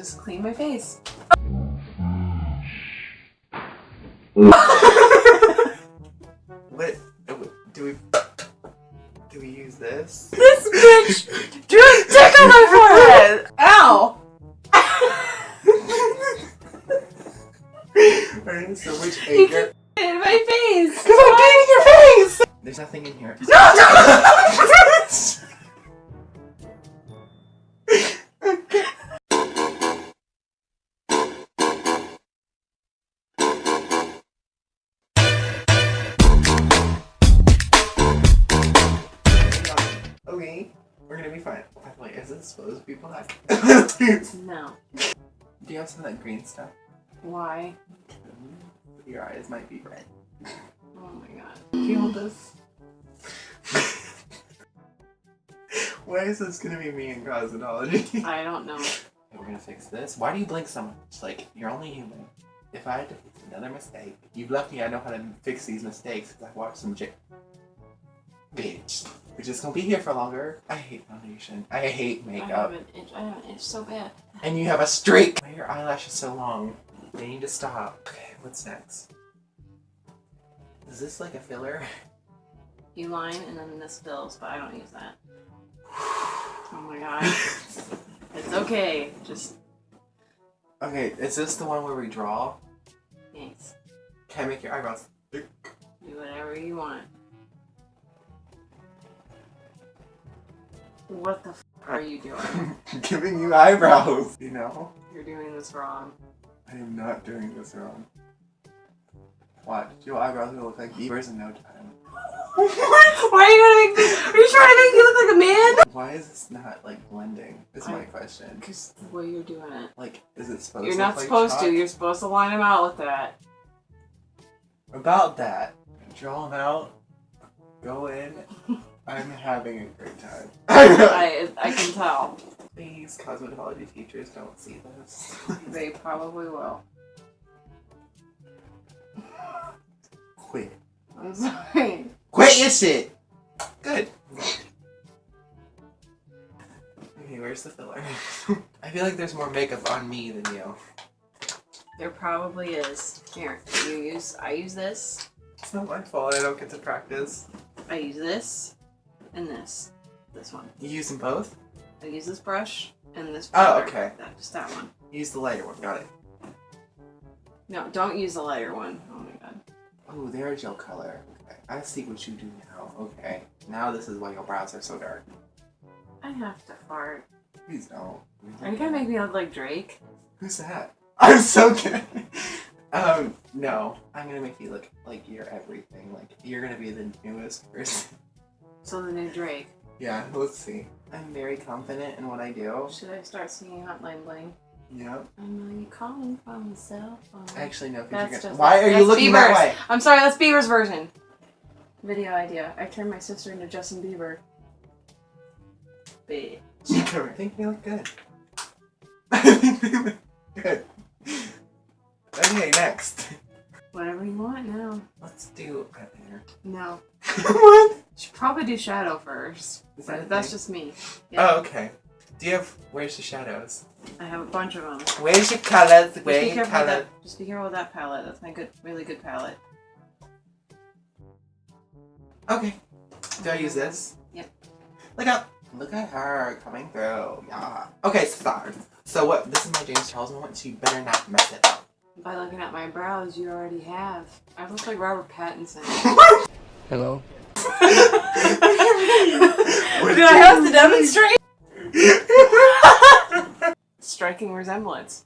just clean my face. What? Do we use this? This bitch drew a dick on my forehead! Ow! We're in so much You anger. keep in my face! Because I'm beating your face! There's nothing in here. No! Okay, we're gonna be fine. By the way, is it supposed to be black? No. Do you have some of that green stuff? Why? Your eyes might be red. Oh my god. Can you hold this? Why is this gonna be me in cosmetology? I don't know. Okay, we're gonna fix this. Why do you blink so much? Like, you're only human. If I had to fix another mistake, you've left me, I know how to fix these mistakes because I've watched some Bitch. We're just gonna be here for longer. I hate foundation. I hate makeup. I have an itch so bad. And you have a streak! Why are your eyelashes so long? They need to stop. Okay, what's next? Is this like a filler? You line and then this fills, but I don't use that. Oh my god. It's okay. Just Okay, is this the one where we draw? thanks. Can I make your eyebrows thick? Do whatever you want. What the f are you doing? Giving you eyebrows, you know? You're doing this wrong. I am not doing this wrong. Watch, your eyebrows will look like beavers in no time. Why are you gonna make me? Are you trying to make me look like a man? Why is this not like blending? Is my question. Because the way you're doing it. Like, is it supposed You're to not look like supposed chalk? to. You're supposed to line them out with that. About that, draw them out, go in. I'm having a great time. I can tell. Please, cosmetology teachers, don't see this. They probably will. Quit. I'm sorry. Quit your shit! Good. Okay, where's the filler? I feel like there's more makeup on me than you. There probably is. Here, I use this. It's not my fault I don't get to practice. I use this and this. This one. You use them both? I use this brush and this Oh, brush. okay. Just that one. Use the lighter one, got it. No, don't use the lighter one. Oh my god. Oh, there's your color. Okay, I see what you do now. Okay, now this is why your brows are so dark. I have to fart. Please don't. Are you gonna make me look like Drake? Who's that? I'm so good. No. I'm gonna make you look like you're everything. Like, you're gonna be the newest person. So the new Drake. Yeah, let's see. I'm very confident in what I do. Should I start singing Hotline Bling? Yep. I know you calling from the cell phone. Actually, no, That's because just- why are you that's looking Bieber's. that way? I'm sorry, that's Bieber's version. Video idea. I turned my sister into Justin Bieber. Bitch. I think they look good. I think they look good. Okay, next. Whatever you want now. Let's do eyeliner. No. What? Should probably do shadow first. Is that a That's thing? just me. Oh, okay. Do you have, where's the shadows? I have a bunch of them. Where's your colors? Just Where be your careful with colors? that. Just be careful with that palette. That's my really good palette. Okay. Do I use this? Yep. Look up. Look at her coming through. Yeah. Okay, stars. So what? This is my James Charles moment, so you better not mess it up. By looking at my brows, you already have. I look like Robert Pattinson. Hello? Do I have to demonstrate? Striking resemblance.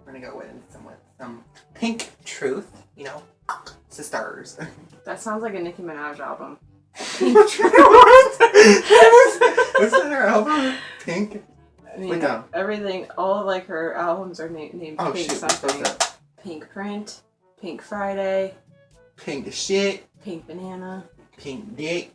We're gonna go in with some pink truth, you know, sisters. That sounds like a Nicki Minaj album. What? What's that her album? Pink? I mean, Look down. everything, all of like her albums are named Oh Pink shit, something. what's that? Pink Print, Pink Friday, Pink shit, Pink Banana. pink dick.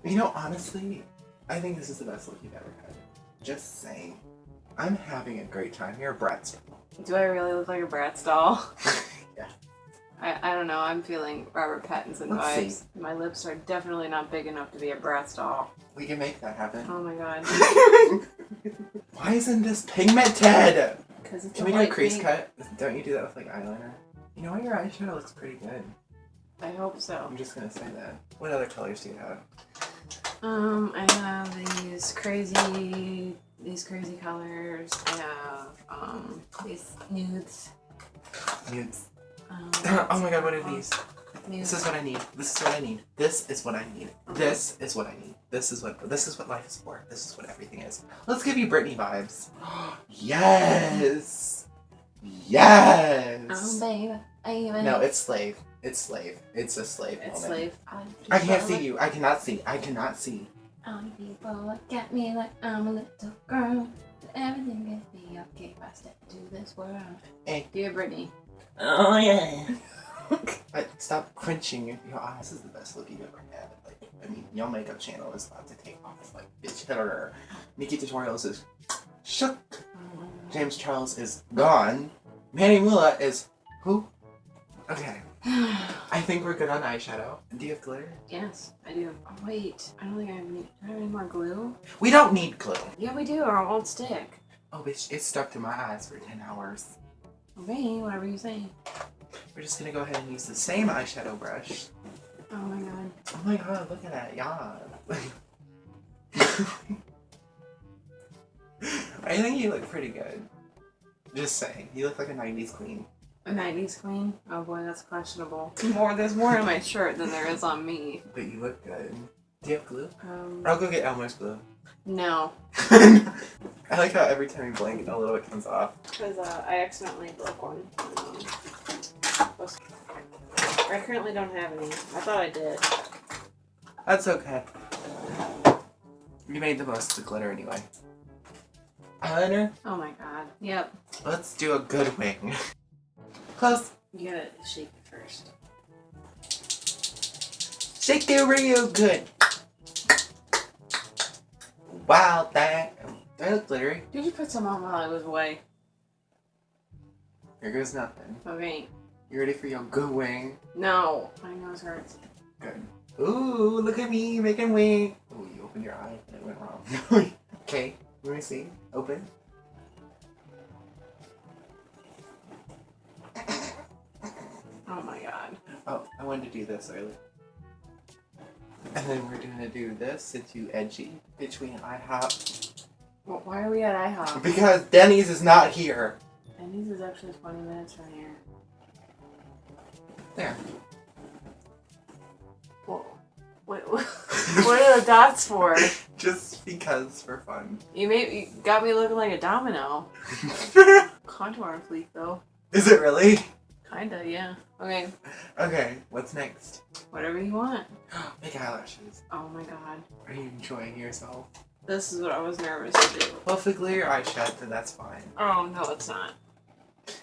You know, honestly, I think this is the best look you've ever had. Just saying. I'm having a great time. You're a Bratz. Do I really look like a Bratz doll? Yeah. I don't know. I'm feeling Robert Pattinson Let's vibes. see. My lips are definitely not big enough to be a Bratz doll. We can make that happen. Oh my god. Why isn't this pigmented? Because it's Can we do a crease cut? Don't you do that with like eyeliner? You know what? Your eyeshadow looks pretty good. I hope so. I'm just gonna say that. What other colors do you have? I have these crazy colors. I have these nudes. Nudes. Oh my god, what are these? Nudes. This is what I need. This is what I need. This is what I need. This is what I need. This is what life is for. This is what everything is. Let's give you Britney vibes. Yes! Yes! Oh baby. No, it's slave. It's slave. It's a slave It's moment. slave. I can't see you. I cannot see. I cannot see. All you people look at me like I'm a little girl. Everything can be okay if I step into this world. Hey. Dear Britney. Oh yeah. Stop crunching your eyes. This is the best look you've ever had. Like, I mean, your makeup channel is about to take off. Like, bitch. Nikki Tutorials is shook. James Charles is gone. Manny Mula is who? Okay. I think we're good on eyeshadow. Do you have glitter? Yes, I do. Oh wait, I don't think I have any. Do I have any more glue? We don't need glue. Yeah, we do, or it won't stick. Oh, bitch, it's stuck to my eyes for 10 hours. Okay, whatever you say. We're just gonna go ahead and use the same eyeshadow brush. Oh my god. Oh my god, look at that, yeah. I think you look pretty good. Just saying, you look like a 90s queen. A 90s queen? Oh boy, that's questionable. There's more on my shirt than there is on me. But you look good. Do you have glue? I'll go get Elmer's glue. No. I like how every time you blink, a little bit comes off. Because I accidentally broke one. I currently don't have any. I thought I did. That's okay. You made the most of the glitter anyway. Eyeliner? Oh my god. Yep. Let's do a good wing. Close. You gotta shake it first. Shake it real good. Wow, that. Do I look glittery? Did you put some on while I was away? Here goes nothing. Okay. You ready for your good wing? No. My nose hurts. Good. Ooh, look at me making wing. Ooh, you opened your eye and it went wrong. Okay, let me see. Open. Oh my god. Oh, I wanted to do this earlier. And then we're gonna do this into edgy between IHOP. Well, why are we at IHOP? Because Denny's is not here. Denny's is actually 20 minutes from here. There. Well, what are the dots for? Just because for fun. You got me looking like a domino. Contour on fleek though. Is it really? Kinda, yeah. Okay. Okay, what's next? Whatever you want. Make eyelashes. Oh my god. Are you enjoying yourself? This is what I was nervous to do. Well, if we glue your eye shut, then that's fine. Oh no, it's not.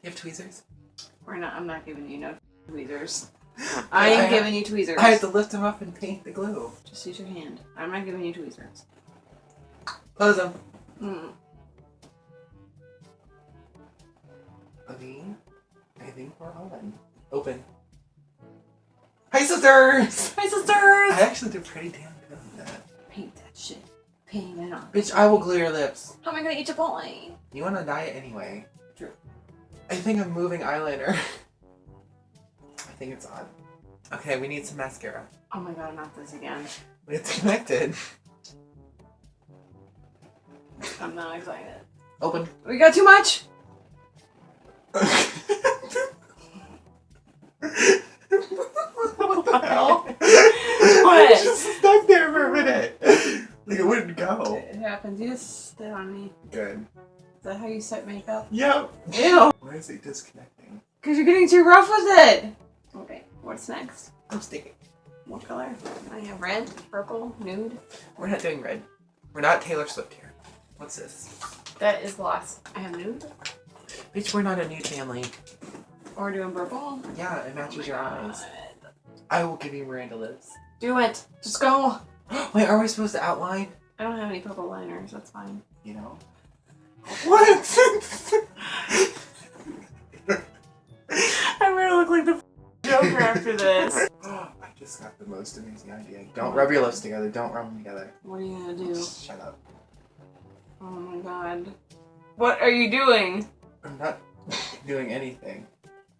You have tweezers? I'm not giving you no tweezers. I ain't giving you tweezers. I have to lift them up and paint the glue. Just use your hand. I'm not giving you tweezers. Close them. Mm. Okay. I think we're all in. Open. Hi, sisters! Hi, sisters! I actually did pretty damn good on that. Paint that shit. Paint it on. Bitch, I will glue your lips. How am I gonna eat Chipotle? You want to diet anyway. True. I think I'm moving eyeliner. I think it's on. Okay, we need some mascara. Oh my god, not this again. It's connected. I'm not excited. Open. We got too much? What the hell? What? It just stuck there for a minute. Like it wouldn't go. It happens. You just stay on me. Good. Is that how you set makeup? Yep. Ew. Why is it disconnecting? Because you're getting too rough with it. Okay, what's next? I'm sticking. What color? I have red, purple, nude. We're not doing red. We're not Taylor Swift here. What's this? That is gloss. I have nude. Bitch, we're not a nude family. Or doing purple. Yeah, it matches your God. eyes. I will give you Miranda lips. Do it. Just go. Wait, are we supposed to outline? I don't have any purple liners. That's fine. You know? What? I'm gonna look like the Joker after this. I just got the most amazing idea. Don't rub your lips together. Don't rub them together. What are you gonna do? Just shut up. Oh my god. What are you doing? I'm not doing anything.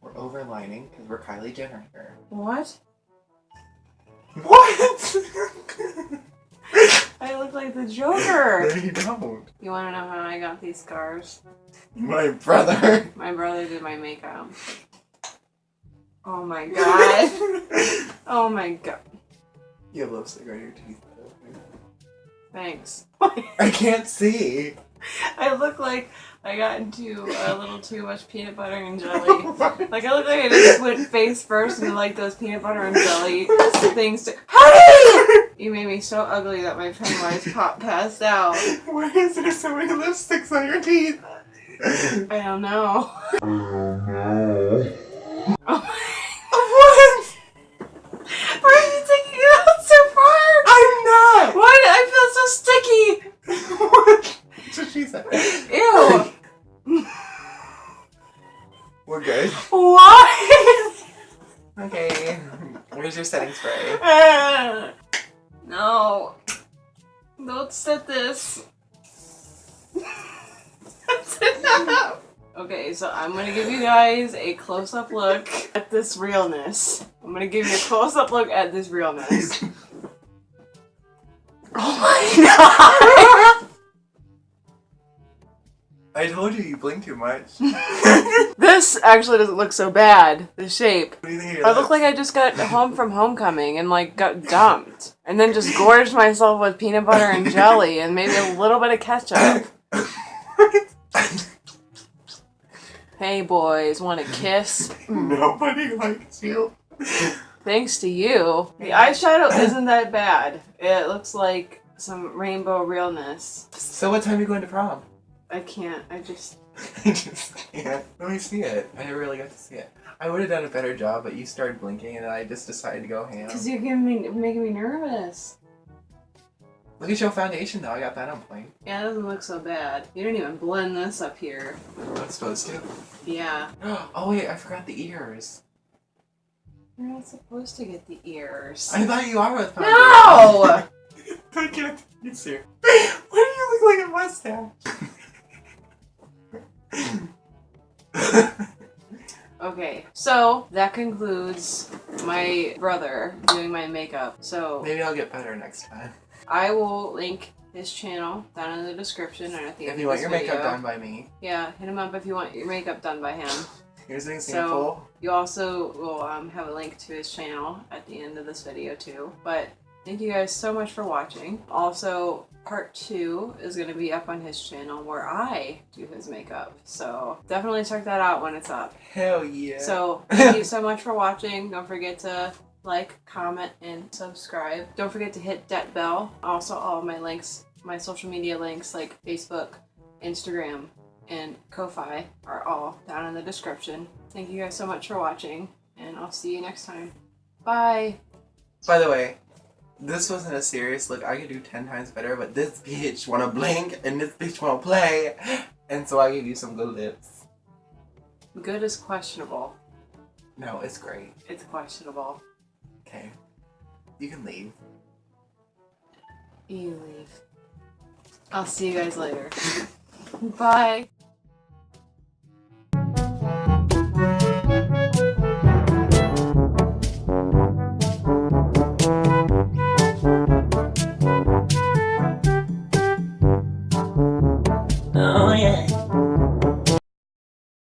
We're overlining because we're Kylie Jenner here. What? What? I look like the Joker. No, you don't. You wanna know how I got these scars? My brother. My brother did my makeup. Oh my god. Oh my god. You have lipstick on your teeth. Thanks. I can't see. I look like I got into a little too much peanut butter and jelly. Like I look like I just went face first into like those peanut butter and jelly things to— Honey! You made me so ugly that my Pennywise pop passed out. Why is there so many lipsticks on your teeth? I don't know. Oh. What? Why are you taking it out so far? I'm not! Why did I feel so sticky? What? That's what she said. Ew. We're good. Why? Okay. Where's your setting spray? No. Don't set this. That's enough. Okay, so I'm gonna give you guys a close-up look at this realness. I'm gonna give you a close-up look at this realness. Oh my god! I told you you blink too much. This actually doesn't look so bad. The shape. What do you think of your I look lips? like I just got home from homecoming and like got dumped. And then just gorged myself with peanut butter and jelly and maybe a little bit of ketchup. Hey boys, want a kiss? Nobody likes you. Thanks to you. The eyeshadow isn't that bad. It looks like some rainbow realness. So what time are you going to prom? I can't. I just can't. Let me see it. I never really got to see it. I would have done a better job, but you started blinking and I just decided to go ham. Because you're making me nervous. Look at your foundation though. I got that on point. Yeah, it doesn't look so bad. You didn't even blend this up here. I'm supposed to. Yeah. Oh wait, I forgot the ears. You're not supposed to get the ears. I thought you are with foundation. No! I can't. You see. Why do you look like a mustache? Okay, so that concludes my brother doing my makeup. So Maybe I'll get better next time. I will link his channel down in the description and at the If end you of want this your video. makeup done by me, Yeah, hit him up if you want your makeup done by him. here's an example. You also will have a link to his channel at the end of this video too. But thank you guys so much for watching. Also, part 2 is going to be up on his channel where I do his makeup. So definitely check that out when it's up. Hell yeah. So thank you so much for watching. Don't forget to like, comment, and subscribe. Don't forget to hit that bell. Also, all of my links, my social media links like Facebook, Instagram, and Ko-Fi are all down in the description. Thank you guys so much for watching, and I'll see you next time. Bye! By the way, this wasn't a serious look. I could do 10 times better, but this bitch wanna blink and this bitch wanna play, and so I gave you some good lips. Good is questionable. No, it's great. It's questionable. Okay. You can leave. You leave. I'll see you guys later. Bye! Oh yeah.